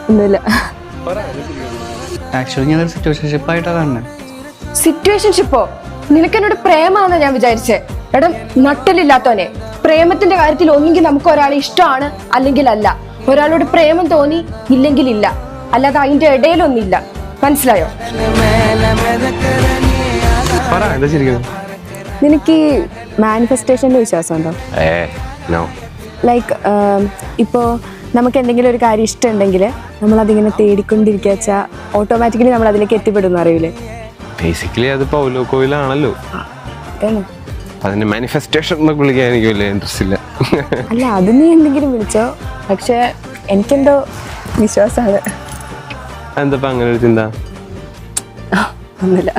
ഒന്നുമില്ല. ആക്ച്വലി ഞാനൊരു സിറ്റുവേഷൻഷിപ്പ് ആയിട്ടാണ് കാണുന്നത്. സിറ്റുവേഷൻഷിപ്പോ? നിനക്കെന്നോട് പ്രേമാണെന്ന് ഞാൻ വിചാരിച്ചേ. എടാ നട്ടലില്ലാത്തവനെ, പ്രേമത്തിന്റെ കാര്യത്തിൽ ഒന്നെങ്കിൽ നമുക്ക് ഒരാളെ ഇഷ്ടമാണ് അല്ലെങ്കിൽ അല്ല. ഒരാളോട് പ്രേമം തോന്നി ഇല്ലെങ്കിൽ ഇല്ല, അല്ലാതെ അതിന്റെ ഇടയിലൊന്നില്ല. മനസ്സിലായോ? നിനക്ക് ഈ മാനിഫെസ്റ്റേഷനിൽ വിശ്വാസമുണ്ടോ? ലൈക്ക് ഇപ്പോൾ നമുക്ക് എന്തെങ്കിലും ഒരു കാര്യം ഇഷ്ടമുണ്ടെങ്കിൽ നമ്മളതിങ്ങനെ തേടിക്കൊണ്ടിരിക്കുക വെച്ചാൽ ഓട്ടോമാറ്റിക്കലി നമ്മൾ അതിലേക്ക് എത്തിപ്പെടുന്നു, അറിയില്ലേ? ബേസിക്കലി അത് പൗലോ കോയിലാണല്ലോ. അതിന്റെ മാനിഫെസ്റ്റേഷൻ എന്നൊക്കെ വിളിക്കാൻ എനിക്ക് വലിയ ഇൻട്രസ്റ്റ് ഇല്ല. അല്ല, അത് നീ എന്തെങ്കിലും വിളിച്ചോ, പക്ഷെ എനിക്കെന്തോ വിശ്വാസമാണ്. എന്താ അങ്ങനെ ഒരു ചിന്ത? ഒന്നുമില്ല.